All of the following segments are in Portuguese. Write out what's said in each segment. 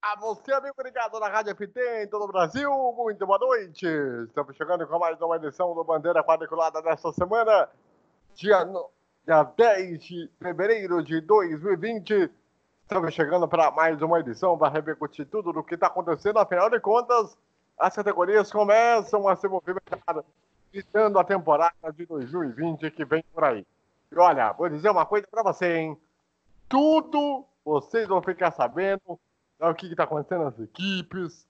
A você, amigo ligado na Rádio FT em todo o Brasil, muito boa noite. Estamos chegando com mais uma edição do Bandeira Quadriculada desta semana, dia 10 de fevereiro de 2020. Estamos chegando para mais uma edição para repercutir tudo do que está acontecendo. Afinal de contas, as categorias começam a se movimentar, visando a temporada de 2020 que vem por aí. E olha, vou dizer uma coisa para você, hein? Tudo vocês vão ficar sabendo o que está acontecendo nas equipes,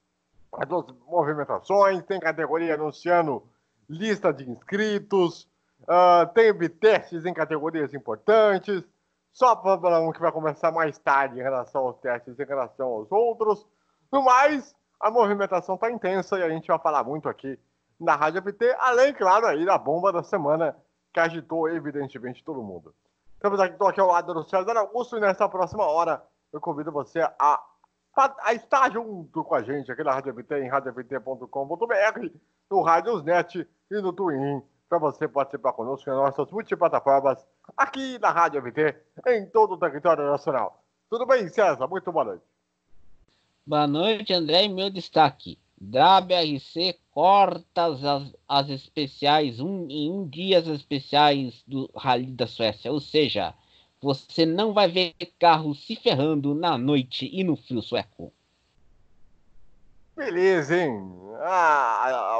as movimentações, tem categoria anunciando lista de inscritos, teve testes em categorias importantes, só para um que vai começar mais tarde em relação aos testes, em relação aos outros. No mais, a movimentação está intensa e a gente vai falar muito aqui na Rádio FT, além, claro, aí da bomba da semana que agitou, evidentemente, todo mundo. Estou aqui ao lado do César Augusto e nessa próxima hora eu convido você a estar junto com a gente aqui na Rádio FT, em radiofT.com.br, no Radiosnet e no Twin, para você participar conosco nas nossas multiplataformas aqui na Rádio FT, em todo o território nacional. Tudo bem, César? Muito boa noite. Boa noite, André. E meu destaque: WRC corta as especiais, em um dia as especiais do Rally da Suécia. Ou seja, você não vai ver carros se ferrando na noite e no frio sueco. Beleza, hein?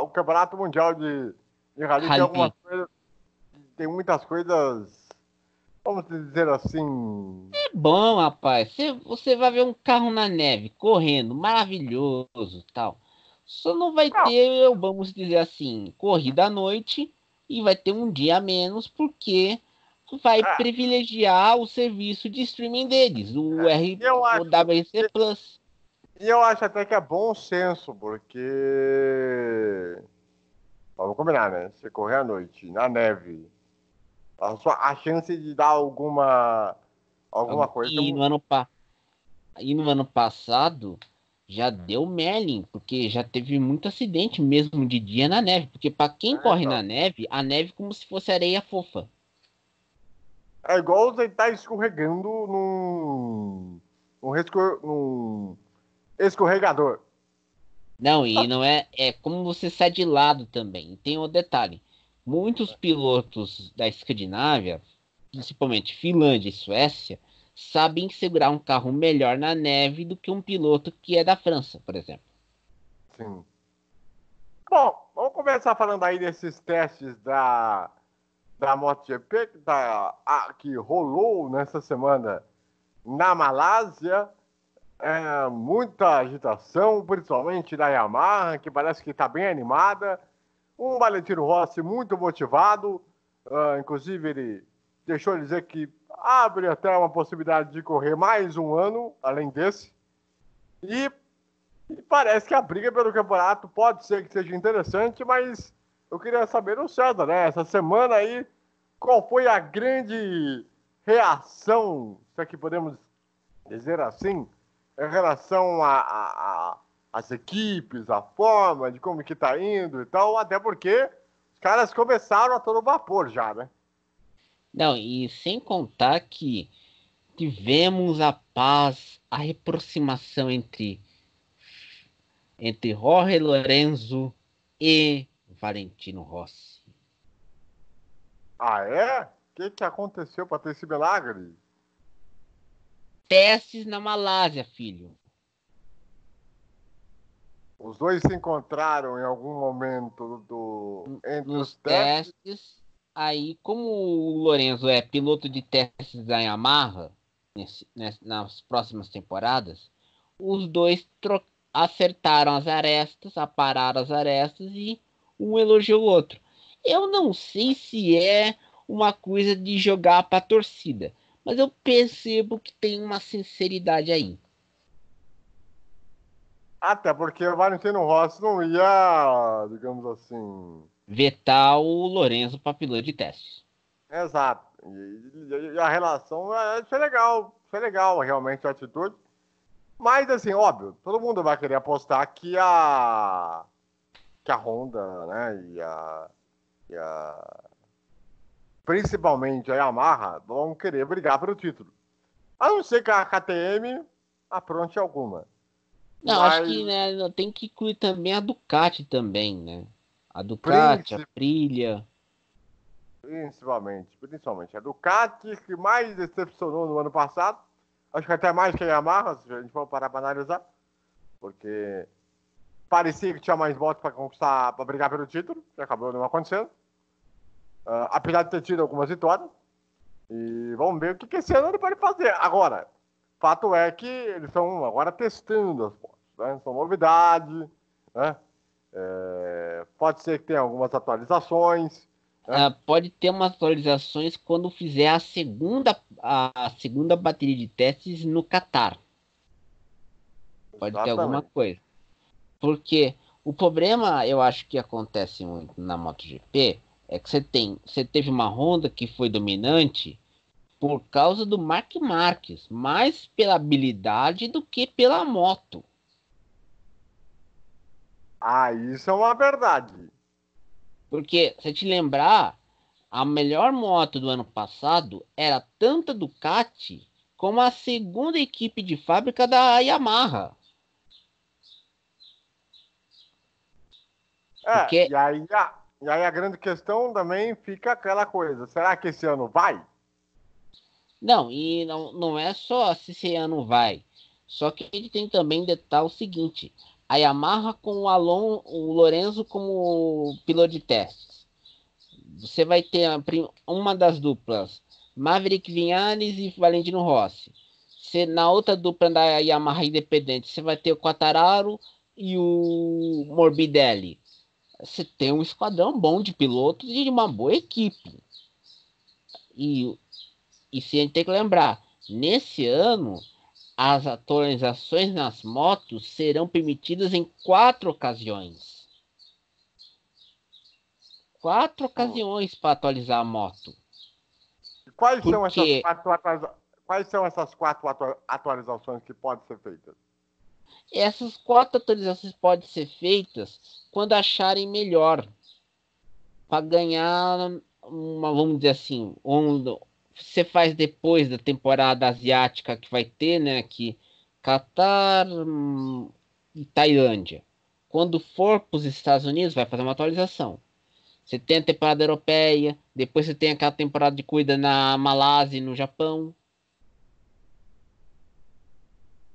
O Campeonato Mundial de Rally tem algumas coisas, tem muitas coisas, vamos dizer assim. É bom, rapaz. Você vai ver um carro na neve correndo, maravilhoso, tal. Só não vai ter, vamos dizer assim, corrida à noite e vai ter um dia a menos porque vai privilegiar o serviço de streaming deles, o WRC Plus. E eu acho até que é bom senso, porque vamos combinar, né? Você correr à noite, na neve, a chance de dar alguma coisa. E no ano passado já deu Merlin, porque já teve muito acidente mesmo de dia na neve. Porque para quem corre na neve, a neve é como se fosse areia fofa. É igual você estar escorregando num escorregador. Não, e não é como você sai de lado também. Tem um detalhe. Muitos pilotos da Escandinávia, principalmente Finlândia e Suécia, sabem segurar um carro melhor na neve do que um piloto que é da França, por exemplo. Sim. Bom, vamos começar falando aí desses testes da MotoGP que rolou nessa semana na Malásia. Muita agitação, principalmente da Yamaha, que parece que está bem animada. Um Valentino Rossi muito motivado, inclusive ele deixou de dizer que abre até uma possibilidade de correr mais um ano, além desse. E parece que a briga pelo campeonato pode ser que seja interessante, mas eu queria saber do César, né? Essa semana aí, qual foi a grande reação, se é que podemos dizer assim, em relação às equipes, a forma de como que tá indo e tal, até porque os caras começaram a todo vapor já, né? Não, e sem contar que tivemos a paz, a aproximação entre Jorge Lorenzo e Valentino Rossi. Ah, é? O que aconteceu para ter esse milagre? Testes na Malásia, filho. Os dois se encontraram em algum momento entre os testes. Aí, como o Lorenzo é piloto de testes da Yamaha nas próximas temporadas, os dois acertaram as arestas, apararam as arestas e um elogiou o outro. Eu não sei se é uma coisa de jogar para a torcida, mas eu percebo que tem uma sinceridade aí. Até porque o Valentino Rossi não ia, digamos assim, vetar o Lorenzo para piloto de testes. Exato. E a relação foi legal realmente a atitude. Mas assim, óbvio, todo mundo vai querer apostar que a Honda, né, principalmente a Yamaha vão querer brigar pelo título. A não ser que a KTM apronte alguma. Não, acho Mas que, né, tem que incluir também a Ducati também, né? A Ducati, a Aprilia. principalmente. A Ducati que mais decepcionou no ano passado. Acho que até mais que a Yamaha, se a gente for parar para analisar. Porque parecia que tinha mais motos para conquistar, para brigar pelo título, que acabou não acontecendo. Apesar de ter tido algumas vitórias. E vamos ver o que esse ano ele pode fazer. Agora, fato é que eles estão agora testando as motos. Né? São novidades. Né? Pode ser que tenha algumas atualizações. Né? Pode ter umas atualizações quando fizer a segunda bateria de testes no Qatar. Pode ter alguma Exatamente. coisa. Porque o problema, eu acho que acontece muito na MotoGP, é que você teve uma Honda que foi dominante por causa do Marc Marques, mais pela habilidade do que pela moto. Isso é uma verdade. Porque, se te lembrar, a melhor moto do ano passado era tanto a Ducati como a segunda equipe de fábrica da Yamaha. Porque, E aí a grande questão também fica aquela coisa: será que esse ano vai? não é só se esse ano vai. Só que ele tem também detalhe o seguinte: a Yamaha com o Lorenzo como piloto de testes. Você vai ter uma das duplas, Maverick Vinales e Valentino Rossi. Na outra dupla da Yamaha Independente, você vai ter o Quartararo e o Morbidelli. Você tem um esquadrão bom de pilotos e de uma boa equipe. E, e se a gente tem que lembrar, nesse ano, as atualizações nas motos serão permitidas em 4 ocasiões. 4 ocasiões para atualizar a moto. E quais são essas Porque quatro atualizações que podem ser feitas? essas 4 atualizações podem ser feitas quando acharem melhor. Para ganhar vamos dizer assim, você faz depois da temporada asiática que vai ter, né? Aqui, Catar e Tailândia. Quando for para os Estados Unidos, vai fazer uma atualização. Você tem a temporada europeia, depois você tem aquela temporada de corrida na Malásia e no Japão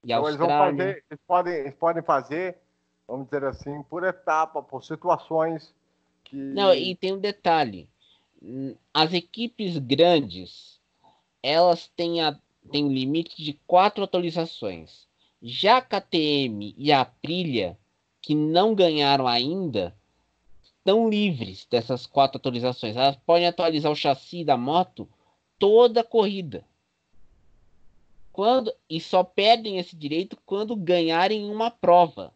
e Então eles vão Austrália. fazer, eles podem fazer, vamos dizer assim, por etapa, por situações Não, que. e tem um detalhe. As equipes grandes, elas têm um limite de 4 atualizações. Já a KTM e a Aprilia, que não ganharam ainda, estão livres dessas 4 atualizações. Elas podem atualizar o chassi da moto toda a corrida. E só perdem esse direito quando ganharem uma prova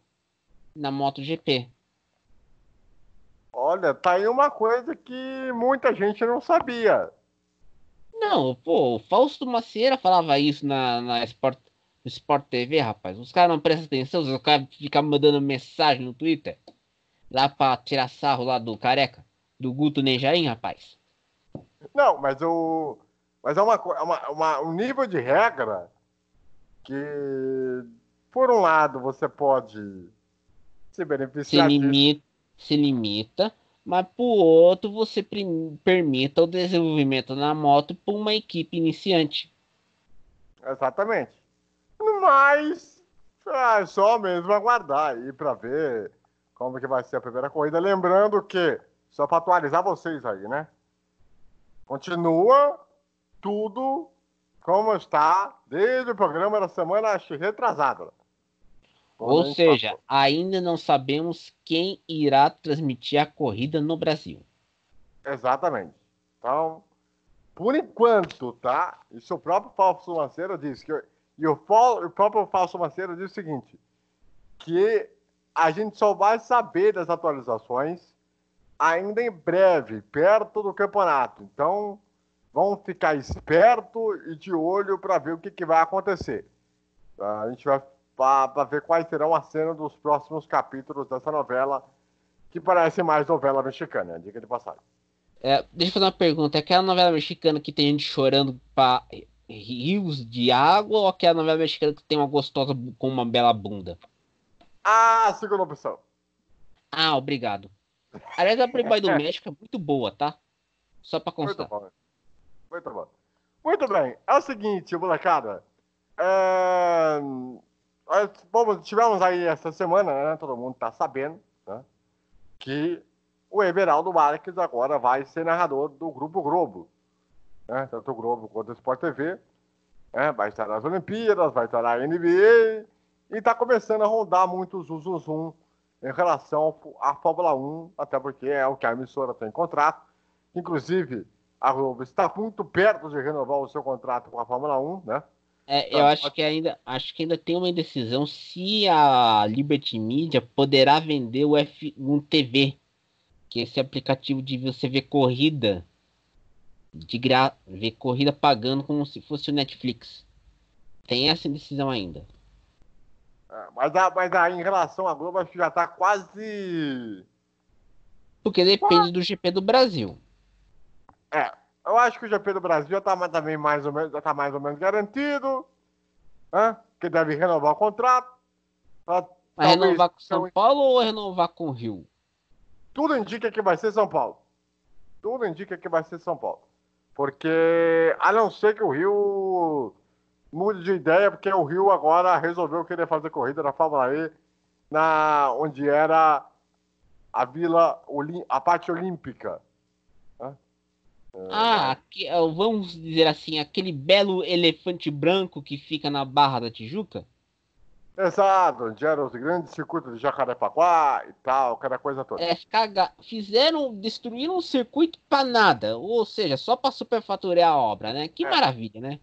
na MotoGP. Olha, tá aí uma coisa que muita gente não sabia. Não, pô, o Fausto Maceira falava isso na Sport TV, rapaz. Os caras não prestam atenção, os caras ficam mandando mensagem no Twitter lá pra tirar sarro lá do careca, do Guto Nejaim, rapaz. Não, mas é um nível de regra que, por um lado, você pode se Se beneficiar disso. limita, se limita, mas por outro você permita o desenvolvimento na moto por uma equipe iniciante. Exatamente. Mas é só mesmo aguardar aí para ver como que vai ser a primeira corrida. Lembrando que, só para atualizar vocês aí, né? Continua tudo como está desde o programa da semana retrasada. Quando Ou a gente seja, passou. ainda não sabemos quem irá transmitir a corrida no Brasil. Exatamente. Então, por enquanto, tá? Isso o próprio Fausto Maceira disse. O próprio Fausto Maceira disse o seguinte: que a gente só vai saber das atualizações ainda em breve, perto do campeonato. Então, vamos ficar esperto e de olho para ver o que vai acontecer. A gente vai para ver quais serão as cenas dos próximos capítulos dessa novela, que parece mais novela mexicana, dica de passagem. Deixa eu fazer uma pergunta. É aquela novela mexicana que tem gente chorando pra rios de água ou aquela novela mexicana que tem uma gostosa com uma bela bunda? A segunda opção. Ah, obrigado. Aliás, a Playboy do México é muito boa, tá? Só pra Muito constar. bom. Muito bom. Muito bem. É o seguinte, molecada. É... Bom, tivemos aí essa semana, né? Todo mundo tá sabendo, né? Que o Everaldo Marques agora vai ser narrador do Grupo Globo. Né? Tanto o Globo quanto o Sport TV. Né? Vai estar nas Olimpíadas, vai estar na NBA. E tá começando a rondar muito o zum em relação à Fórmula 1, até porque é o que a emissora tem contrato. Inclusive, a Globo está muito perto de renovar o seu contrato com a Fórmula 1, né? Eu acho que ainda tem uma indecisão se a Liberty Media poderá vender o F1 TV, que é esse aplicativo de você ver corrida ver corrida pagando como se fosse o Netflix. Tem essa indecisão ainda. Mas aí, em relação à Globo, acho que já está quase. Porque depende do GP do Brasil. É, eu acho que o GP do Brasil já está também mais ou menos, já tá mais ou menos garantido, né? Que deve renovar o contrato. Vai Talvez. renovar com São Paulo ou renovar com o Rio? Tudo indica que vai ser São Paulo. Tudo indica que vai ser São Paulo. Porque, a não ser que o Rio mude de ideia, porque o Rio agora resolveu querer fazer corrida na Fórmula E, onde era a a parte olímpica. Né? Vamos dizer assim, aquele belo elefante branco que fica na Barra da Tijuca? Exato, onde eram os grandes circuitos de Jacarepaguá e tal, aquela coisa toda. Destruíram o circuito pra nada, ou seja, só pra superfaturar a obra, né? Que maravilha, né?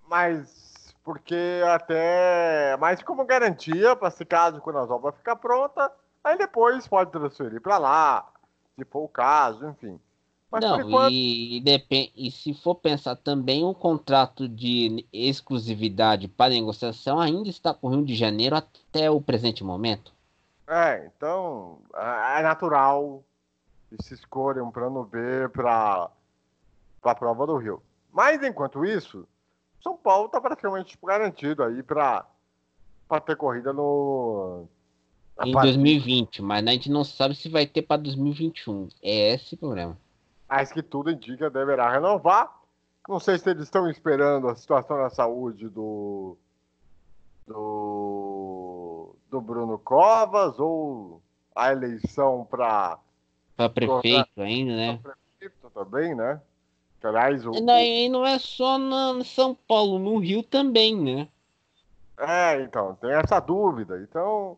Mas porque até, mas como garantia, para se caso quando as obras ficar pronta, aí depois pode transferir para lá, se for o caso, enfim. Mas por Não, enquanto, e se for pensar também, o contrato de exclusividade para negociação ainda está com o Rio de Janeiro até o presente momento. então é natural que se escolha um plano B para a prova do Rio. Mas enquanto isso, São Paulo está praticamente garantido aí para ter corrida no a Em partir. 2020, mas a gente não sabe se vai ter para 2021. É esse o problema. Mas que tudo indica deverá renovar. Não sei se eles estão esperando a situação da saúde do Bruno Covas ou a eleição para Para prefeito ainda, né? prefeito também, né? Que, aliás, E não é só em São Paulo, no Rio também, né? então, tem essa dúvida. Então,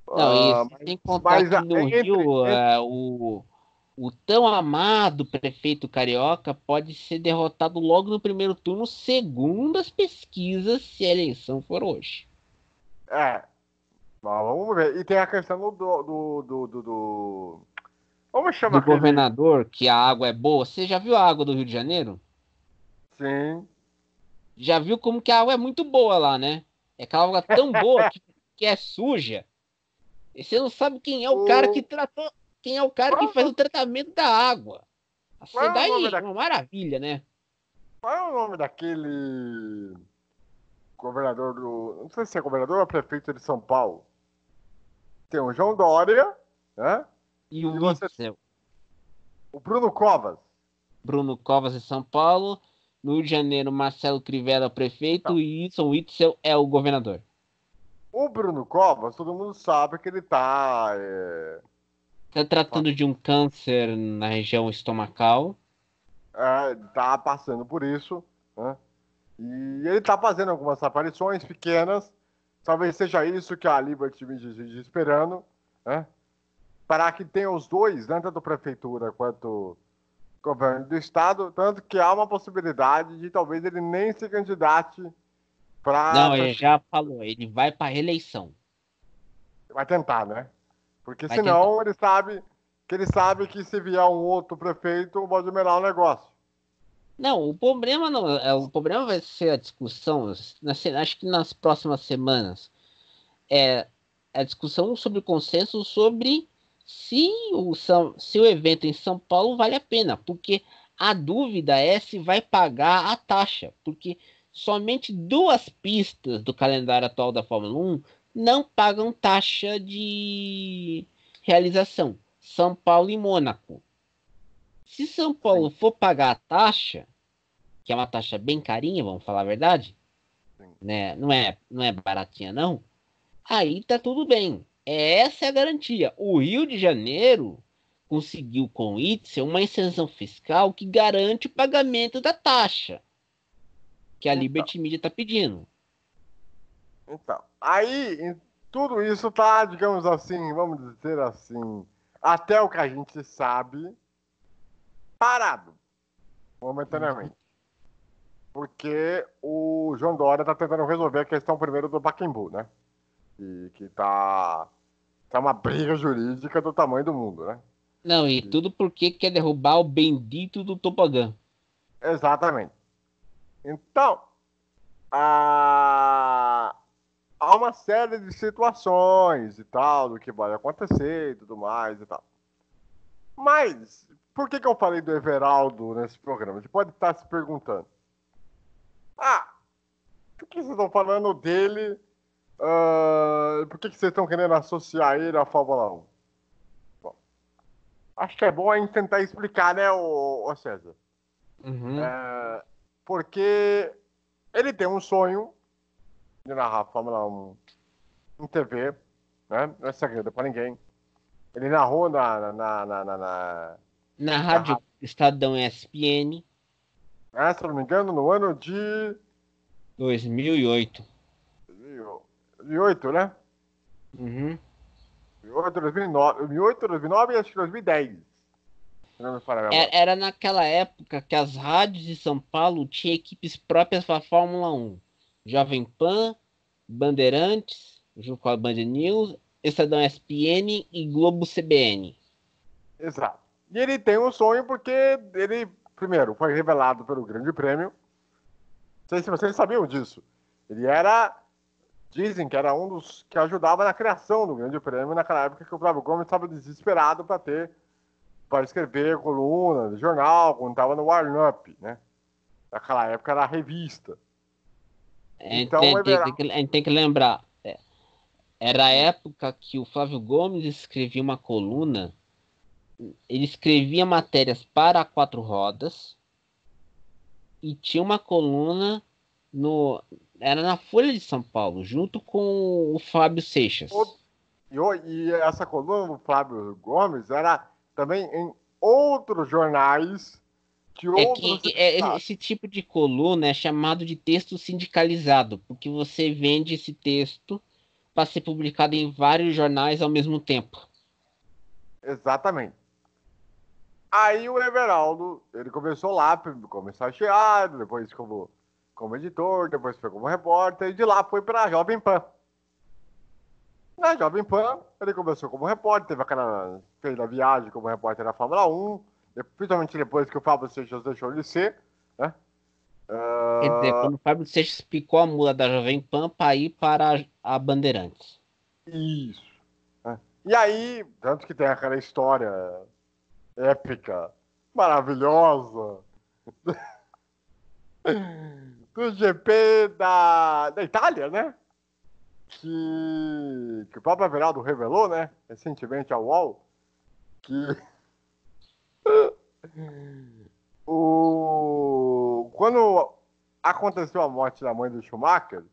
Não, e uh, sem contar mas que no Rio, entre o tão amado prefeito carioca pode ser derrotado logo no primeiro turno, segundo as pesquisas, se a eleição for hoje. é, vamos ver. E tem a questão como chama Do aquele? governador, que a água é boa. Você já viu a água do Rio de Janeiro? Sim. Já viu como que a água é muito boa lá, né? É aquela água tão boa que é suja. E você não sabe quem é o cara que O, tratou, quem é o cara que qual, faz o tratamento da água. qual Você é o nome daí, uma maravilha, né? qual é o nome daquele governador do. Não sei se é governador ou prefeito de São Paulo. Tem o João Dória, né? E o E você. Witzel. O Bruno Covas. Bruno Covas em São Paulo. No Rio de Janeiro, Marcelo Crivella é o Não. prefeito e Wilson Witzel é o governador. O Bruno Covas, todo mundo sabe que ele tá. Está tratando de um câncer na região estomacal. Tá passando por isso, né? E ele tá fazendo algumas aparições pequenas. Talvez seja isso que a Liberty me diz esperando, né? Para que tenha os dois, né? Tanto a prefeitura quanto governo do estado, tanto que há uma possibilidade de talvez ele nem se candidate para Não, ele prefeito. já falou, ele vai para reeleição. Vai tentar, né? Porque Vai tentar. senão ele sabe que se vier um outro prefeito, pode melhorar o negócio. Não, o problema não, o problema vai ser a discussão, acho que nas próximas semanas, é a discussão sobre o consenso sobre se o evento em São Paulo vale a pena, porque a dúvida é se vai pagar a taxa, porque somente duas pistas do calendário atual da Fórmula 1 não pagam taxa de realização. São Paulo e Mônaco. Se São Paulo for pagar a taxa, que é uma taxa bem carinha, vamos falar a verdade, né? Não é baratinha, não. Aí tá tudo bem. Essa é a garantia. O Rio de Janeiro conseguiu com o Itzel uma isenção fiscal que garante o pagamento da taxa que a Liberty Media está pedindo. Então, aí tudo isso tá, digamos assim, vamos dizer assim, até o que a gente sabe, parado, momentaneamente. Porque o João Dória tá tentando resolver a questão primeiro do Pacaembu, né? E que tá uma briga jurídica do tamanho do mundo, né? Não, e tudo porque quer derrubar o bendito do tobogã. Exatamente. Então, há uma série de situações e tal, do que vai acontecer e tudo mais e tal. Mas, por que eu falei do Everaldo nesse programa? Você pode estar se perguntando. Por que vocês estão falando dele? Por que vocês estão querendo associar ele à Fórmula 1? Bom, acho que é bom a gente tentar explicar, né, o César? Uhum. Porque ele tem um sonho de narrar a Fórmula 1 em TV, né? Não é segredo para ninguém. Ele narrou Na Rádio Estadão ESPN, se eu não me engano, no ano de 2008. 2008, né? Uhum. 2008, 2009, 2008, 2009 e acho que 2010. Não me falha a memória. Era naquela época que as rádios de São Paulo tinham equipes próprias para a Fórmula 1. Jovem Pan, Bandeirantes, junto com a Band News, Estadão ESPN e Globo CBN. Exato. E ele tem um sonho porque ele, primeiro, foi revelado pelo Grande Prêmio. Não sei se vocês sabiam disso. Ele dizem que era um dos que ajudava na criação do Grande Prêmio naquela época que o Flávio Gomes estava desesperado para escrever coluna de jornal, quando estava no Warn-Up, né? Naquela época era a revista. Então, A gente tem que lembrar, era a época que o Flávio Gomes escrevia uma coluna, ele escrevia matérias para quatro rodas e tinha uma coluna era na Folha de São Paulo, junto com o Fábio Seixas. E essa coluna do Flávio Gomes era também em outros jornais de outros estados. Esse tipo de coluna é chamado de texto sindicalizado, porque você vende esse texto para ser publicado em vários jornais ao mesmo tempo. Exatamente. Aí o Everaldo, ele começou lá, como estagiário, depois como editor, depois foi como repórter, e de lá foi para a Jovem Pan. Na Jovem Pan, ele começou como repórter, fez a viagem como repórter da Fórmula 1, principalmente depois que o Fábio Seixas deixou de ser, né? Quer dizer, quando o Fábio Seixas picou a mula da Jovem Pan para ir para a Bandeirantes. Isso. Né? E aí, tanto que tem aquela história épica, maravilhosa, do GP da Itália, né? Que o próprio Everaldo revelou, né? Recentemente ao UOL, que quando aconteceu a morte da mãe do Schumacher,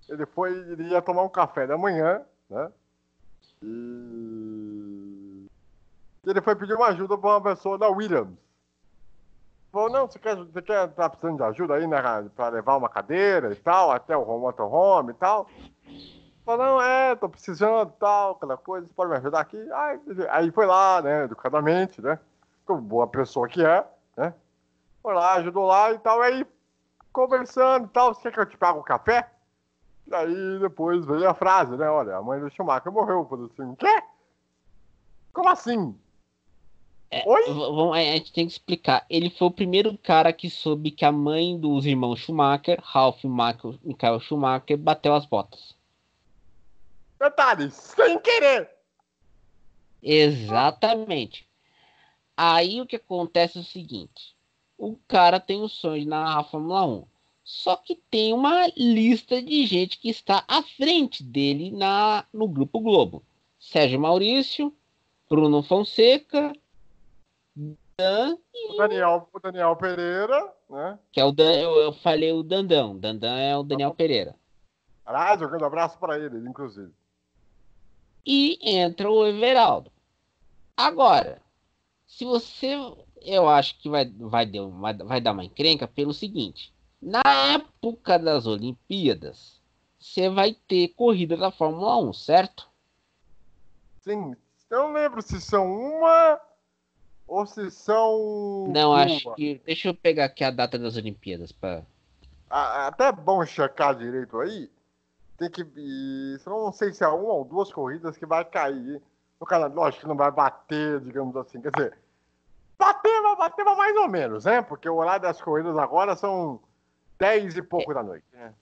ele ia tomar um café da manhã, né? E ele foi pedir uma ajuda para uma pessoa da Williams. Falou, não, você tá precisando de ajuda aí, né, para levar uma cadeira e tal, até o motorhome e tal? Falou, não, tô precisando e tal, aquela coisa, você pode me ajudar aqui? Aí foi lá, né, educadamente, né, como boa pessoa que é, né, foi lá, ajudou lá e tal, aí conversando e tal, você quer que eu te pague um café? E aí depois veio a frase, né, olha, a mãe do Schumacher morreu. Eu falei assim, quê? Como assim? Oi? A gente tem que explicar. Ele foi o primeiro cara que soube que a mãe dos irmãos Schumacher, Ralf e Michael Schumacher, bateu as botas. Detalhe, sem querer. Exatamente. Aí o que acontece é o seguinte: o cara tem o sonho de narrar a Fórmula 1. Só que tem uma lista de gente que está à frente dele no Grupo Globo. Sérgio Maurício, Bruno Fonseca, Dan, O Daniel Pereira, né? que é o Dan, eu falei o Dandão. Dandão é o Daniel Pereira. Aliás, jogando abraço para ele, inclusive. E entra o Everaldo. Agora, se você. Eu acho que vai dar uma encrenca pelo seguinte: na época das Olimpíadas, você vai ter corrida da Fórmula 1, certo? Sim, eu não lembro se são uma ou se são Não, acho duas. que. Deixa eu pegar aqui a data das Olimpíadas. Até é bom checar direito aí. Tem que. Não sei se é uma ou duas corridas que vai cair no Canadá. Lógico que não vai bater, digamos assim. Quer dizer, vai bater mais ou menos, né? Porque o horário das corridas agora são 10 e pouco da noite, né?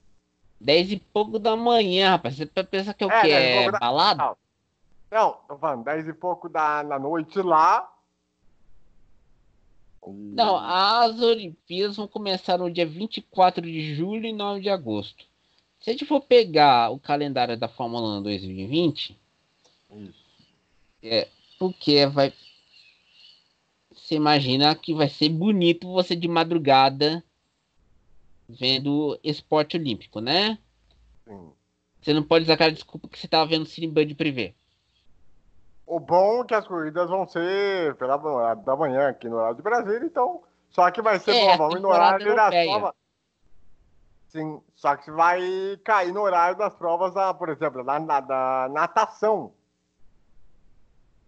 10 e pouco da manhã, rapaz. Você pensa que é o quê? 10 e É pouco da. balada? Não, tô falando, 10 e pouco da noite lá. Não, as Olimpíadas vão começar no dia 24 de julho e 9 de agosto. Se a gente for pegar o calendário da Fórmula 1 2020, Isso. porque você imagina que vai ser bonito você de madrugada vendo esporte olímpico, né? Sim. Você não pode usar aquela desculpa que você tava vendo Cineband Privé. O bom é que as corridas vão ser da manhã aqui no horário de Brasília, então. Só que vai ser É, a provavelmente no temporada horário das europeia. provas. Sim, só que vai cair no horário das provas, por exemplo, da natação.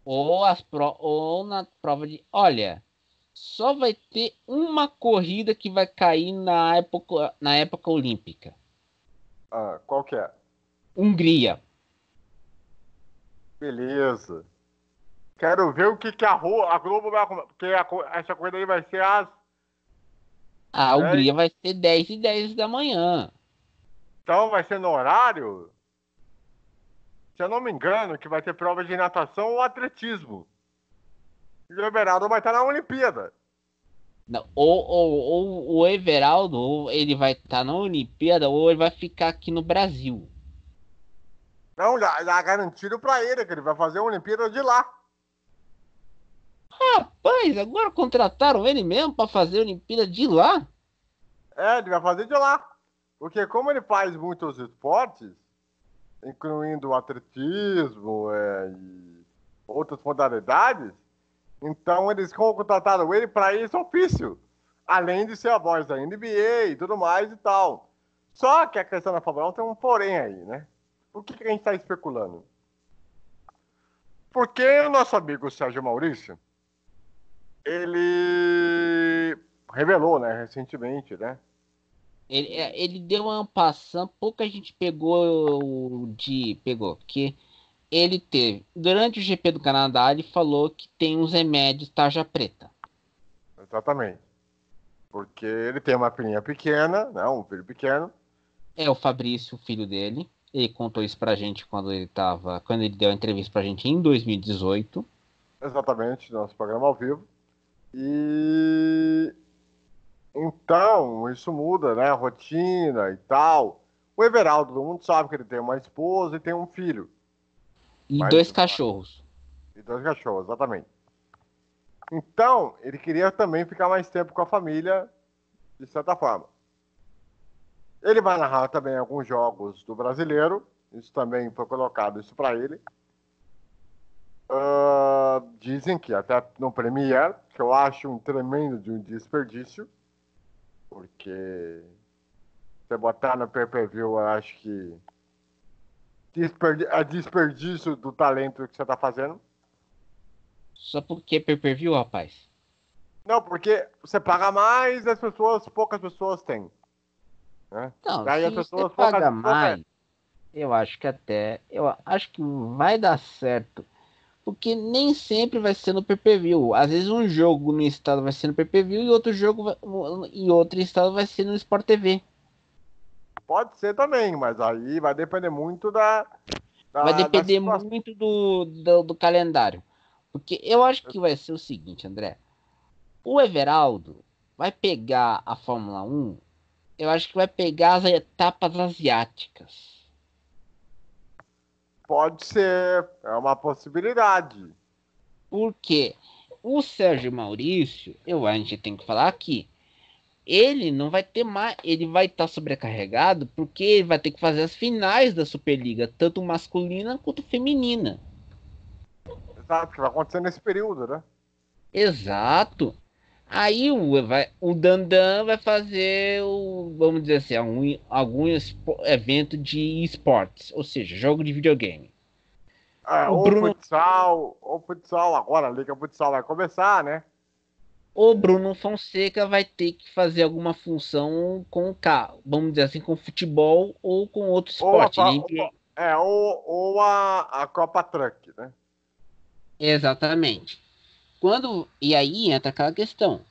Ou na prova de. Olha, só vai ter uma corrida que vai cair na época olímpica. Qual que é? Hungria. Beleza. Quero ver o que a Globo vai arrumar. Porque essa corrida aí vai ser às A 10. Hungria vai ser 10 e 10 da manhã. Então vai ser no horário, se eu não me engano, que vai ter prova de natação ou atletismo. E o Everaldo vai estar na Olimpíada. Não, ou o Everaldo, ou ele vai estar na Olimpíada, ou ele vai ficar aqui no Brasil. Não, já garantido pra ele que ele vai fazer a Olimpíada de lá. Rapaz, agora contrataram ele mesmo para fazer a Olimpíada de lá? Ele vai fazer de lá. Porque como ele faz muitos esportes, incluindo o atletismo e outras modalidades, então eles contrataram ele para esse ofício. Além de ser a voz da NBA e tudo mais e tal. Só que a questão da Fórmula 1 tem um porém aí, né? Por que a gente está especulando? Porque o nosso amigo Sérgio Maurício, ele revelou, né, recentemente, né? Ele deu uma passão, pouca gente pegou, porque ele teve, durante o GP do Canadá, ele falou que tem uns remédios tarja preta. Exatamente. Porque ele tem uma filhinha pequena, né, um filho pequeno. É o Fabrício, o filho dele. Ele contou isso pra gente quando ele deu a entrevista pra gente em 2018. Exatamente, nosso programa ao vivo. E então, isso muda, né, a rotina e tal. O Everaldo, todo mundo sabe que ele tem uma esposa e tem um filho. E Mas, 2 cachorros. e dois cachorros, exatamente. Então, ele queria também ficar mais tempo com a família, de certa forma. Ele vai narrar também alguns jogos do Brasileiro. Isso também foi colocado isso para ele. Dizem que até no Premiere, que eu acho um tremendo de um desperdício, porque você botar no pay-per-view, eu acho que é desperdício do talento que você está fazendo. Só porque pay-per-view, rapaz? Não, porque você paga mais e poucas pessoas têm. Né? Não, Daí as se você pessoas, poucas paga pessoas mais, eu acho que vai dar certo. Porque nem sempre vai ser no pay-per-view. Às vezes um jogo no estado vai ser no pay-per-view e outro jogo em outro estado vai ser no Sport TV. pode ser também, mas aí vai depender muito Vai da depender situação. muito do calendário. Porque eu acho que vai ser o seguinte, André. O Everaldo vai pegar a Fórmula 1. Eu acho que vai pegar as etapas asiáticas. Pode ser, é uma possibilidade. Porque o Sérgio Maurício, a gente tem que falar aqui, ele não vai ter mais, ele vai estar sobrecarregado porque ele vai ter que fazer as finais da Superliga, tanto masculina quanto feminina. Exato, que vai acontecer nesse período, né? Exato. Aí o Dandan vai fazer vamos dizer assim, algum evento de esportes, ou seja, jogo de videogame. É, O Bruno, ou futsal, agora a Liga Futsal vai começar, né? o Bruno Fonseca vai ter que fazer alguma função com o carro, vamos dizer assim, com futebol ou com outro Ou a, esporte, nem ou a Copa Truck, né? exatamente. E aí entra aquela questão.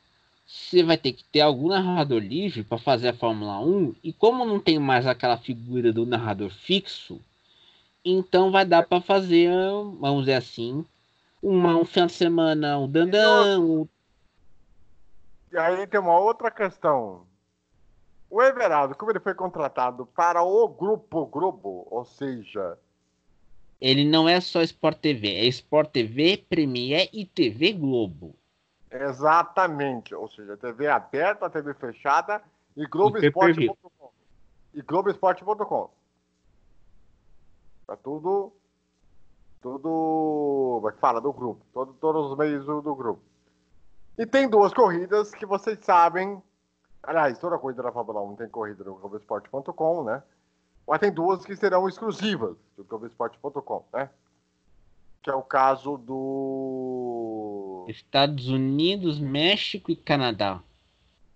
Você vai ter que ter algum narrador livre para fazer a Fórmula 1, e como não tem mais aquela figura do narrador fixo, então vai dar para fazer, vamos dizer assim, um final de semana, um E, o- Dandan, e aí tem uma outra questão. O Everaldo, como ele foi contratado para o Grupo Globo, ou seja, ele não é só Sport TV, é Sport TV, Premiere e TV Globo. exatamente, ou seja, TV aberta, TV fechada e E pay-per-view. Globoesporte.com. E Globoesporte.com. Tá tudo, como é que fala, do grupo, todos os meios do grupo. E tem duas corridas que vocês sabem, aliás, toda corrida da Fórmula 1 tem corrida no Globoesporte.com, né? Mas tem duas que serão exclusivas do Globoesporte.com, né? Que é o caso do... Estados Unidos, México e Canadá.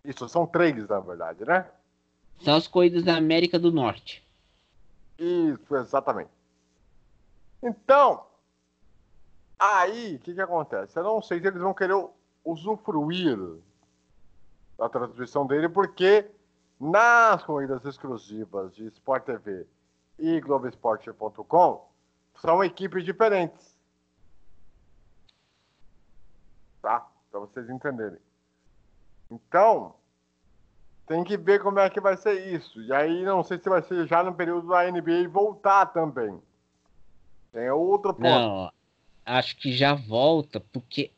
Isso, são três, na verdade, né? São as corridas da América do Norte. Isso, exatamente. Então, aí, o que acontece? Eu não sei se eles vão querer usufruir da transmissão dele, porque nas corridas exclusivas de Sport TV e Globoesporte.com são equipes diferentes. Tá? Para vocês entenderem. Então, tem que ver como é que vai ser isso. E aí, não sei se vai ser já no período da NBA voltar também. Tem outro ponto. Não, acho que já volta, porque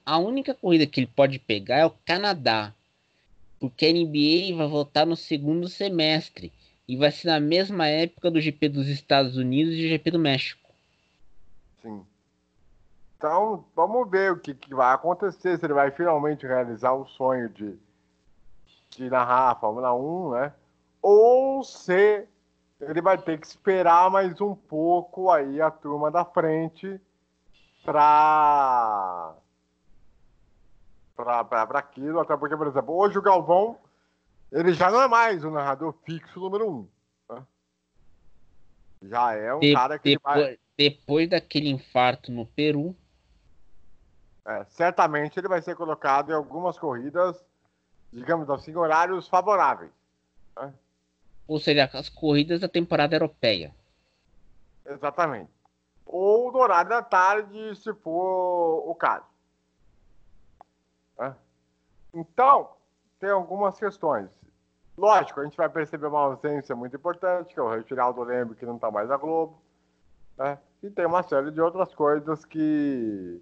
a única corrida que ele pode pegar é o Canadá. Porque a NBA vai voltar no segundo semestre. E vai ser na mesma época do GP dos Estados Unidos e do GP do México. Sim. Então, vamos ver o que vai acontecer, se ele vai finalmente realizar o sonho de narrar a Fórmula 1, né? Ou se ele vai ter que esperar mais um pouco aí a turma da frente para aquilo, até porque, por exemplo, hoje o Galvão, ele já não é mais o narrador fixo número um. Né? Já é um cara que ele vai... Depois daquele infarto no Peru, certamente ele vai ser colocado em algumas corridas, digamos assim, horários favoráveis. Né? ou seja, as corridas da temporada europeia. Exatamente. Ou no horário da tarde, se for o caso. Né? Então, tem algumas questões. Lógico, a gente vai perceber uma ausência muito importante, que é o Reginaldo Leme, que não está mais na Globo. Né? E tem uma série de outras coisas que...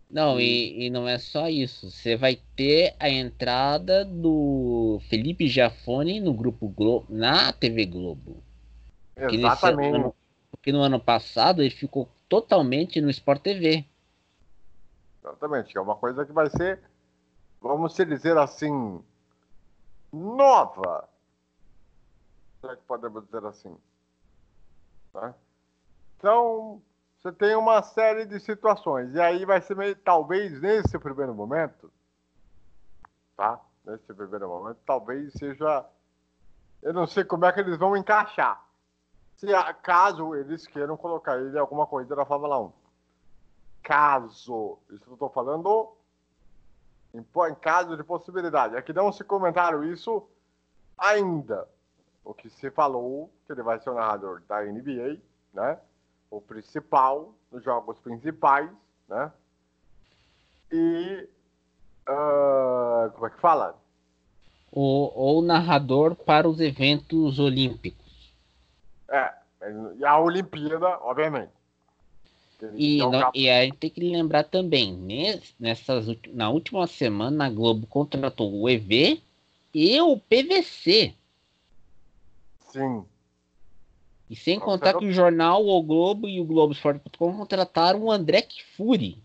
Não, e não é só isso. Você vai ter a entrada do Felipe Giafone no Grupo Globo, na TV Globo. Exatamente. Porque no ano passado ele ficou totalmente no Sport TV. Exatamente. É uma coisa que vai ser, vamos dizer assim, nova. Como é que podemos dizer assim? Né? Então, você tem uma série de situações. E aí vai ser meio, talvez nesse primeiro momento, tá? Nesse primeiro momento, talvez seja. Eu não sei como é que eles vão encaixar. Se caso eles queiram colocar ele em alguma corrida da Fórmula 1. Caso, isso eu estou falando em caso de possibilidade. É que não se comentaram isso ainda. O que se falou, que ele vai ser o narrador da NBA, né? O principal, nos jogos principais, né? E, como é que fala? ou narrador para os eventos olímpicos. E a Olimpíada, obviamente. E a gente tem que lembrar também, na última semana, a Globo contratou o EV e o PVC. Sim. E sem contar que o jornal O Globo e o Globoesporte.com contrataram o André Kfouri.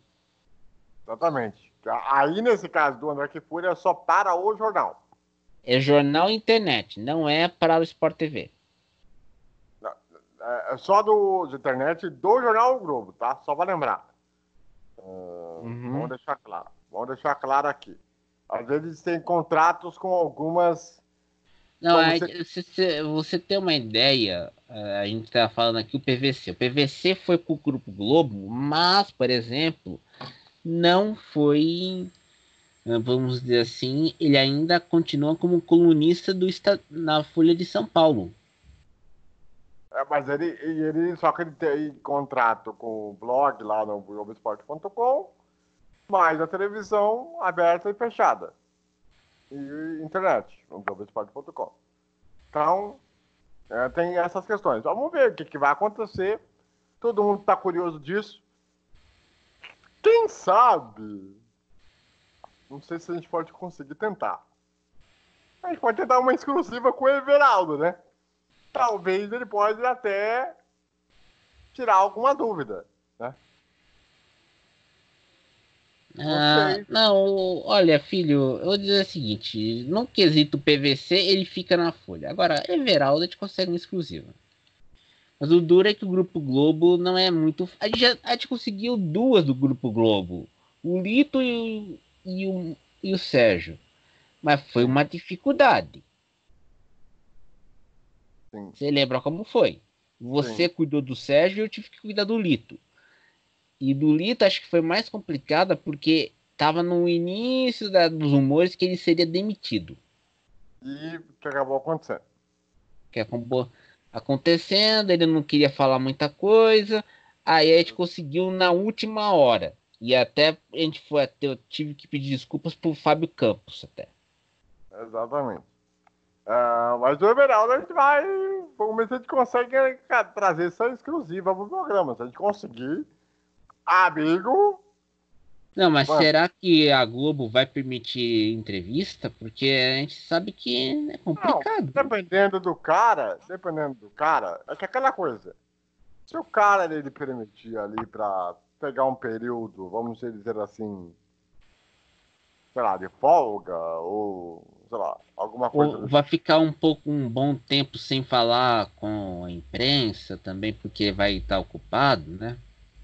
Exatamente. Aí, nesse caso do André Kfouri, é só para o jornal. É jornal e internet, não é para o Sport TV. É só de internet do jornal O Globo, tá? Só para lembrar. Vamos deixar claro. Vamos deixar claro aqui. Às vezes tem contratos com algumas... Não, você tem uma ideia, a gente está falando aqui o PVC. O PVC foi para o Grupo Globo, mas, por exemplo, não foi, vamos dizer assim, ele ainda continua como colunista na Folha de São Paulo. Mas só que ele tem contrato com o blog lá no Globoesporte.com, mais a televisão aberta e fechada. E internet, no Globoesporte.com. Então, tem essas questões. Vamos ver o que vai acontecer. Todo mundo está curioso disso. Quem sabe? Não sei se a gente pode conseguir tentar. A gente pode tentar uma exclusiva com o Everaldo, né? Talvez ele pode até tirar alguma dúvida, né? Não, olha, filho, eu vou dizer o seguinte, no quesito PVC, ele fica na Folha. Agora, Everaldo, a gente consegue uma exclusiva. Mas o duro é que o Grupo Globo não é muito... A gente conseguiu duas do Grupo Globo. O Lito e o Sérgio. Mas foi uma dificuldade. Sim. Você lembra como foi? Você cuidou do Sérgio e eu tive que cuidar do Lito. E do Lito acho que foi mais complicada porque estava no início dos rumores que ele seria demitido. E que acabou acontecendo. Que acabou acontecendo, ele não queria falar muita coisa. Aí a gente conseguiu na última hora. E até eu tive que pedir desculpas pro Fábio Campos até. Exatamente. Mas o Everaldo a gente vai. Vamos ver se a gente consegue trazer essa exclusiva pro programa. Se a gente conseguir, amigo. Não, mas será que a Globo vai permitir entrevista? Porque a gente sabe que é complicado. Não, dependendo do cara, é que aquela coisa. Se o cara ele permitir ali para pegar um período, vamos dizer assim, sei lá, de folga, ou sei lá, alguma coisa Ou vai ficar um bom tempo sem falar com a imprensa também, porque vai estar ocupado, né?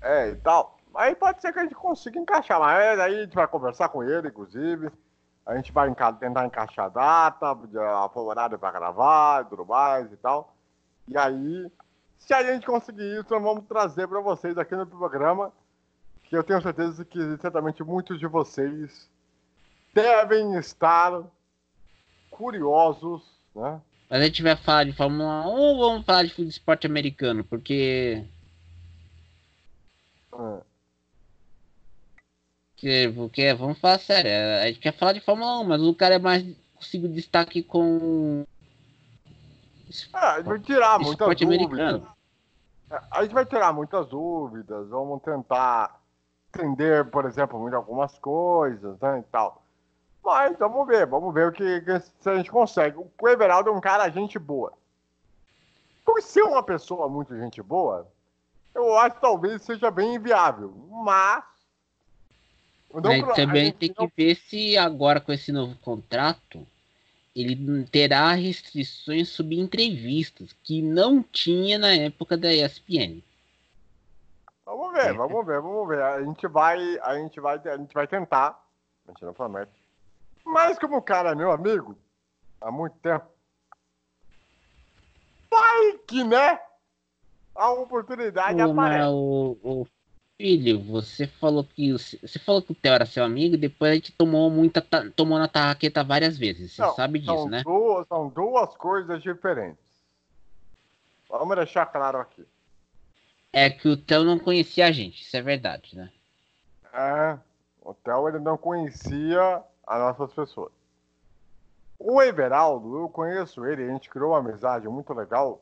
e tal. Aí pode ser que a gente consiga encaixar, mas aí a gente vai conversar com ele, inclusive. A gente vai tentar encaixar a data, o horário para gravar e tudo mais e tal. E aí, se a gente conseguir isso, nós vamos trazer para vocês aqui no programa, que eu tenho certeza que certamente muitos de vocês devem estar curiosos, né? Mas a gente vai falar de Fórmula 1 ou vamos falar de esporte americano? Porque vamos falar sério, a gente quer falar de Fórmula 1, mas o cara é mais consigo destaque com A gente vai tirar muitas esporte dúvidas. americano. A gente vai tirar muitas dúvidas, vamos tentar entender, por exemplo, algumas coisas, né, e tal. Mas vamos ver se a gente consegue. O Everaldo é um cara gente boa. Por ser uma pessoa muito gente boa, eu acho que talvez seja bem inviável. Mas. Também tem que ver se agora com esse novo contrato ele terá restrições sobre entrevistas que não tinha na época da ESPN. Vamos ver. A gente vai tentar. A gente não promete. Mas como o cara é meu amigo há muito tempo, vai que, né? A oportunidade aparece. O filho, você falou que o Theo era seu amigo e depois a gente tomou na tarraqueta várias vezes. Você Não, sabe disso, né? são duas coisas diferentes. Vamos deixar claro aqui. É que o Theo não conhecia a gente, isso é verdade, né? O Theo ele não conhecia as nossas pessoas. O Everaldo, eu conheço ele, a gente criou uma amizade muito legal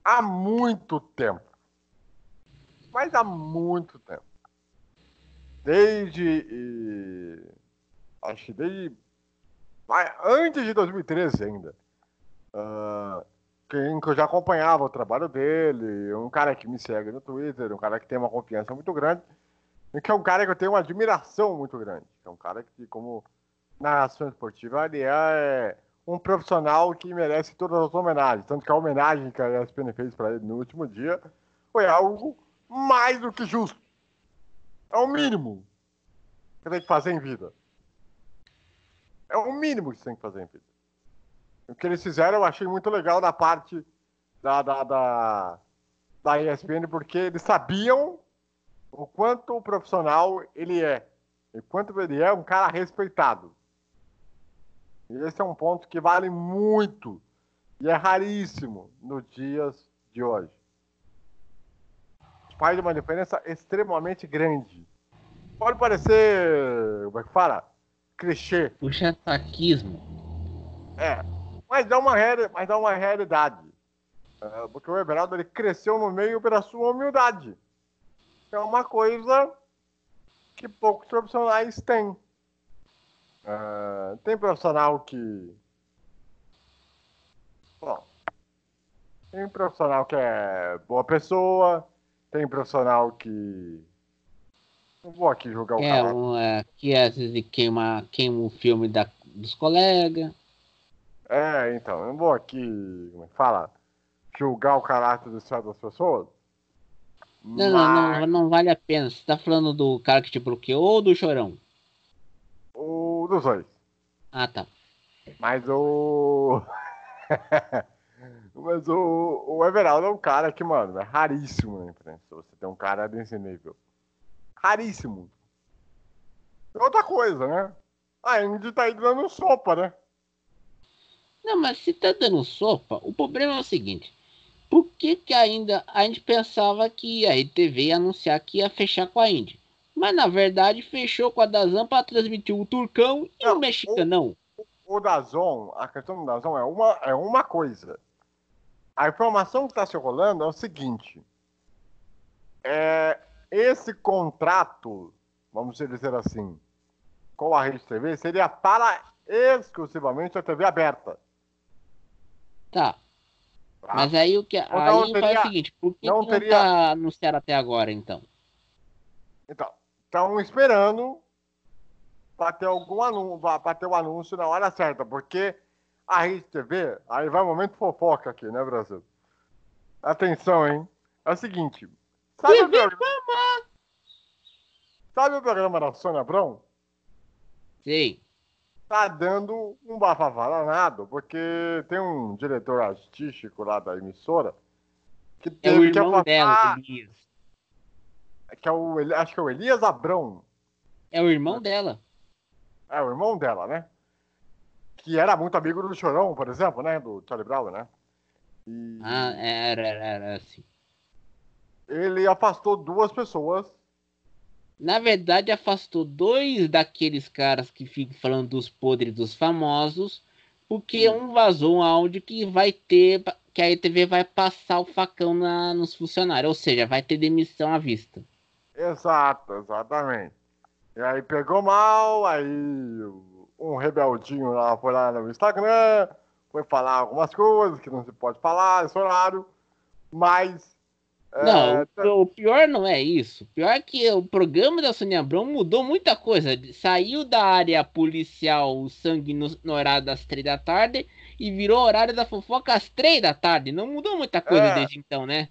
há muito tempo. Mas há muito tempo. Acho que desde. Antes de 2013 ainda. Que eu já acompanhava o trabalho dele, um cara que me segue no Twitter, um cara que tem uma confiança muito grande, e que é um cara que eu tenho uma admiração muito grande. É um cara que, como narração esportiva, ele é um profissional que merece todas as homenagens. Tanto que a homenagem que a ESPN fez para ele no último dia foi algo mais do que justo. É o mínimo que tem que fazer em vida. É o mínimo que você tem que fazer em vida. O que eles fizeram eu achei muito legal da parte da ESPN, porque eles sabiam o quanto o profissional ele é. E quanto ele é um cara respeitado. E esse é um ponto que vale muito e é raríssimo nos dias de hoje. Faz uma diferença extremamente grande. Pode parecer, como é que fala? Clichê. Puxa saquismo. Mas é uma realidade. Porque o Everaldo ele cresceu no meio pela sua humildade. É uma coisa que poucos profissionais têm. Tem profissional que. Bom, tem profissional que é boa pessoa, tem profissional que. Não vou aqui julgar o cara. Que às vezes queima o filme dos colegas. Então, não vou aqui, como é que fala? Julgar o caráter do céu das pessoas. Mas Não vale a pena. Você tá falando do cara que te bloqueou ou do chorão? o dos dois. Ah, tá. Mas o. Mas o Everaldo é um cara que, mano, é raríssimo na imprensa. Você tem um cara desse nível. Raríssimo. Outra coisa, né? A Indy tá aí dando sopa, né? Não, mas se tá dando sopa, o problema é o seguinte. Por que que ainda a gente pensava que a RTV ia anunciar que ia fechar com a Indy? Mas na verdade fechou com a Dazan para transmitir o turcão e o Não, mexicanão. o Dazon, a questão do Dazon é uma coisa. A informação que está se rolando é o seguinte. Esse contrato, vamos dizer assim, com a Rede TV, seria para exclusivamente a TV aberta. Tá. Tá? Mas aí Então aí faz o seguinte, por que não que não teria. tá anunciado até agora então? Então, estão esperando para ter algum anúncio, para ter o anúncio na hora certa, porque a Rede TV, aí vai um momento fofoca aqui, né, Brasil? Atenção, hein? É o seguinte, sabe o TV programa, sabe o programa da Sônia Abrão? Sei. Tá dando um bafafá danado, porque tem um diretor artístico lá da emissora que É o teve que irmão dela, o afastar, Elias. acho que é o Elias Abrão, É o né? irmão dela. É o irmão dela, né? Que era muito amigo do Chorão, por exemplo, né? Do Charlie Brown, né? Ah, E era assim. ele afastou duas pessoas. Na verdade, afastou dois daqueles caras que ficam falando dos podres dos famosos, porque E, um vazou um áudio que vai ter, que a ETV vai passar o facão nos funcionários, ou seja, vai ter demissão à vista. exato, exatamente. E aí pegou mal, aí um rebeldinho lá foi lá no Instagram, foi falar algumas coisas que não se pode falar nesse horário, mas Não, o pior não é isso. O pior é que o programa da Sônia Abrão mudou muita coisa. Saiu da área policial o sangue no horário das 3 da tarde e virou horário da fofoca às 3 da tarde. Não mudou muita coisa é, desde então, né?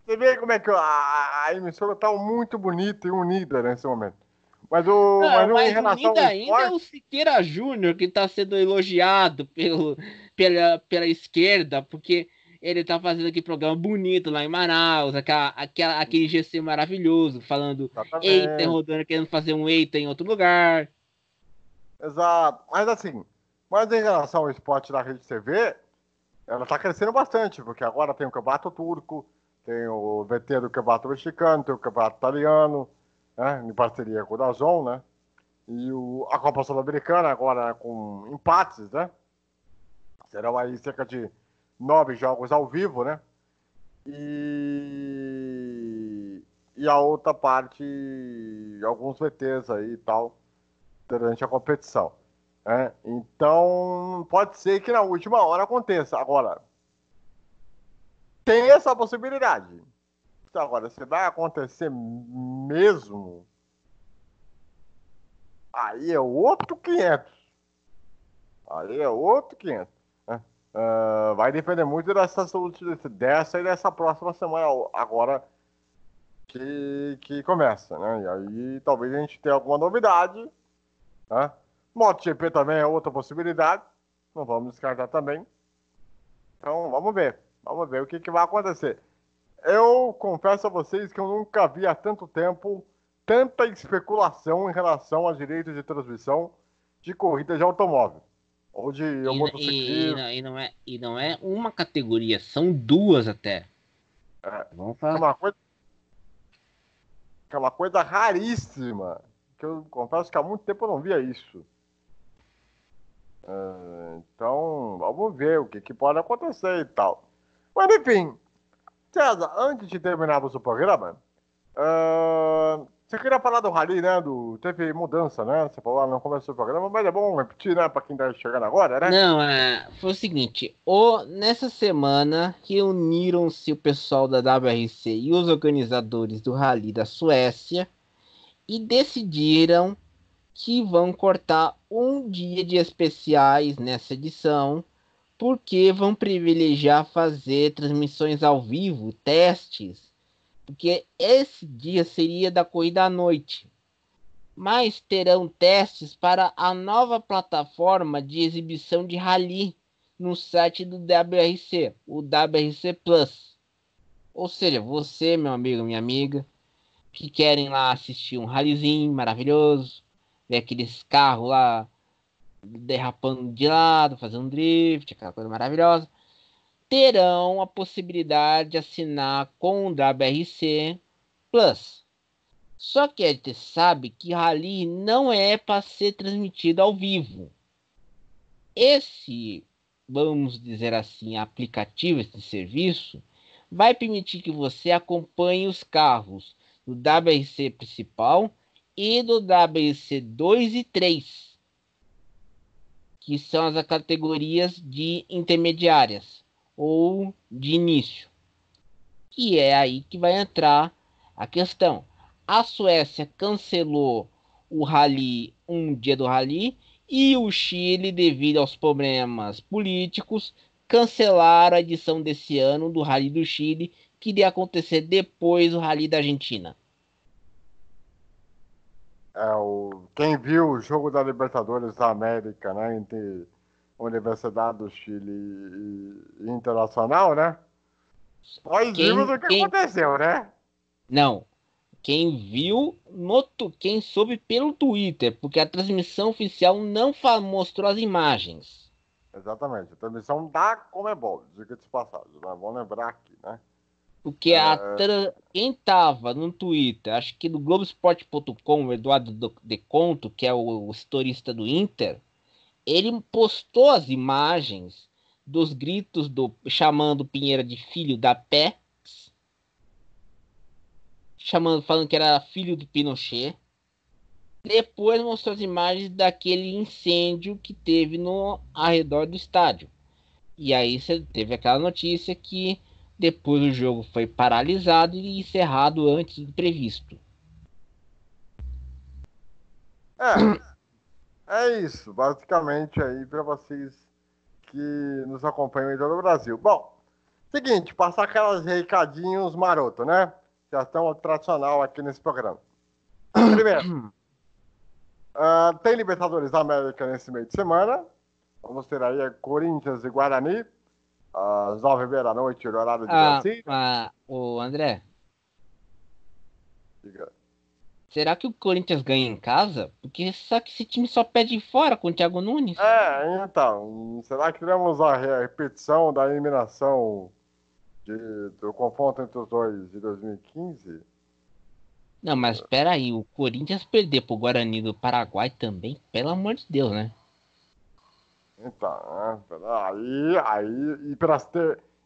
você vê como é que a emissora tá muito bonita e unida nesse momento. Mas Não, em mais relação unido ao ainda é o esporte, Siqueira Júnior, que está sendo elogiado pela esquerda, porque ele tá fazendo aquele programa bonito lá em Manaus, aquele GC maravilhoso, falando eita, exatamente, rodando, querendo fazer um eita em outro lugar. exato. Mas assim, mas em relação ao esporte da Rede TV, ela está crescendo bastante, porque agora tem o Campeonato Turco, tem o VT do Campeonato Mexicano, tem o Campeonato Italiano, né, em parceria com o Dazon, né? E a Copa Sul-Americana agora com empates, né? Serão aí cerca de 9 jogos ao vivo, né? E a outra parte, alguns VTs aí e tal, durante a competição. Né? Então, pode ser que na última hora aconteça. Agora, tem essa possibilidade. Então, agora, se vai acontecer mesmo, aí é outro 500. Aí é outro 500. Né? Vai depender muito dessa e dessa próxima semana agora que começa, né? E aí talvez a gente tenha alguma novidade, né? MotoGP também é outra possibilidade, não vamos descartar também. Então vamos ver o que vai acontecer. Eu confesso a vocês que eu nunca vi há tanto tempo tanta especulação em relação aos direitos de transmissão de corrida de automóvel ou de motociclismo. E não é uma categoria, são duas até. Vamos É falar. uma coisa raríssima, que eu confesso que há muito tempo eu não via isso. Então, vamos ver o que pode acontecer e tal. Mas, enfim, César, antes de terminarmos o programa, você queria falar do Rally, né? Teve mudança, né? Você falou lá no começo do programa, mas é bom repetir, né? Para quem tá chegando agora, né? Não, foi o seguinte, nessa semana reuniram-se o pessoal da WRC e os organizadores do Rally da Suécia e decidiram que vão cortar um dia de especiais nessa edição, porque vão privilegiar fazer transmissões ao vivo, testes, porque esse dia seria da corrida à noite. Mas terão testes para a nova plataforma de exibição de rally no site do WRC, o WRC Plus. Ou seja, você, meu amigo, minha amiga, que querem lá assistir um rallyzinho maravilhoso, ver aqueles carros lá derrapando de lado, fazendo drift, aquela coisa maravilhosa, terão a possibilidade de assinar com o WRC Plus. Só que a gente sabe que rally não é para ser transmitido ao vivo. Esse, vamos dizer assim, aplicativo, esse serviço, vai permitir que você acompanhe os carros do WRC principal e do WRC 2 e 3, que são as categorias de intermediárias ou de início. E é aí que vai entrar a questão. A Suécia cancelou o Rally, um dia do Rally, e o Chile, devido aos problemas políticos, cancelaram a edição desse ano do Rally do Chile, que iria acontecer depois do Rally da Argentina. Quem viu o jogo da Libertadores da América, né? Entre Universidade do Chile e Internacional, né? Nós vimos o que aconteceu, né? Não. Quem viu, quem soube pelo Twitter, porque a transmissão oficial não mostrou as imagens. Exatamente, a transmissão da Comebol, diga-se de passagem, né? Vamos lembrar aqui, né? Porque quem tava no Twitter, acho que do Globoesporte.com, o Eduardo De Conto, que é o historista do Inter, ele postou as imagens dos gritos chamando Pinheira de filho da pé, falando que era filho do Pinochet. Depois mostrou as imagens daquele incêndio que teve no arredor do estádio. E aí você teve aquela notícia que depois o jogo foi paralisado e encerrado antes do previsto. É isso, basicamente aí para vocês que nos acompanham em todo o Brasil. Bom, seguinte, passar aquelas recadinhos maroto, né? Já estão tradicional aqui nesse programa. Primeiro, tem Libertadores da América nesse meio de semana. Vamos ter aí Corinthians e Guarani, às 9h30 da noite, no horário de Brasília. O André, Diga. será que o Corinthians ganha em casa? Porque só que esse time só perde fora com o Thiago Nunes. Então, será que teremos a repetição da eliminação do confronto entre os dois de 2015? Não, mas espera aí, o Corinthians perder pro Guarani do Paraguai também, pelo amor de Deus, né? Então,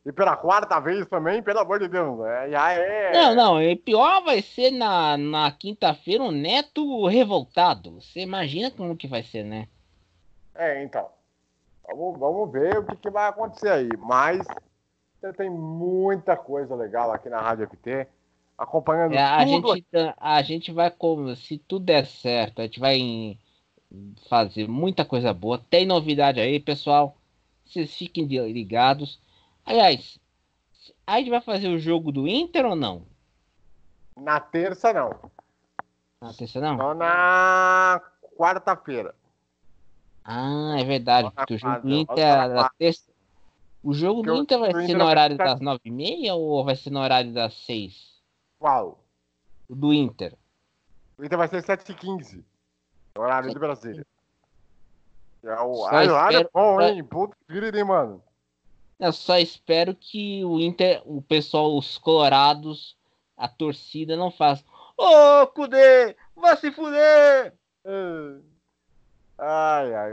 e pela quarta vez também, pelo amor de Deus, né? Já Não, é. não, e pior vai ser na quinta-feira o Neto revoltado. Você imagina como que vai ser, né? Então. Vamos ver o que vai acontecer aí. Mas tem muita coisa legal aqui na Rádio FT, acompanhando A tudo aqui. gente, a gente vai, como, se tudo der certo, a gente vai fazer muita coisa boa. Tem novidade aí, pessoal. Vocês fiquem ligados. Aliás, a gente vai fazer o jogo do Inter ou não? Na terça, não. Na terça não? Só na quarta-feira. Ah, é verdade, Só na porque o jogo do quarta. Inter Só na é da quarta. terça. O jogo Porque do Inter vai o ser Inter no vai horário ser das 9h30 ou vai ser no horário das 6? qual? O do Inter. O Inter vai ser 7h15, horário de Brasília. É o Só horário espero. bom, hein? Puta vida, hein, mano? Eu só espero que o Inter, o pessoal, os colorados, a torcida não faça. Ô, Cudê, vai se fuder!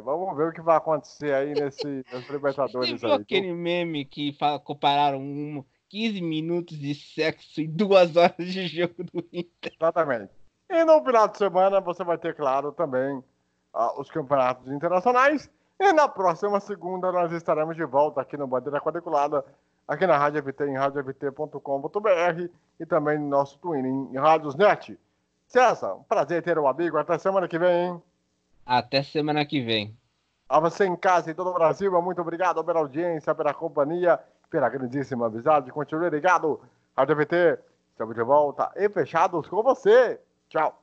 Vamos ver o que vai acontecer aí nesse Você Libertadores viu aí, viu? aquele meme que compararam 15 minutos de sexo e 2 horas de jogo do Inter? Exatamente. E no final de semana você vai ter, claro, também os campeonatos internacionais. E na próxima segunda nós estaremos de volta aqui no Bandeira Quadriculada, aqui na Rádio FT, em radiovt.com.br e também no nosso Twitter, em Radiosnet. César, um prazer ter um amigo. Até semana que vem, hein? Até semana que vem. A você em casa e todo o Brasil, muito obrigado pela audiência, pela companhia, pela grandíssima amizade. Continue ligado. Rádio FT, estamos de volta e fechados com você. Tchau.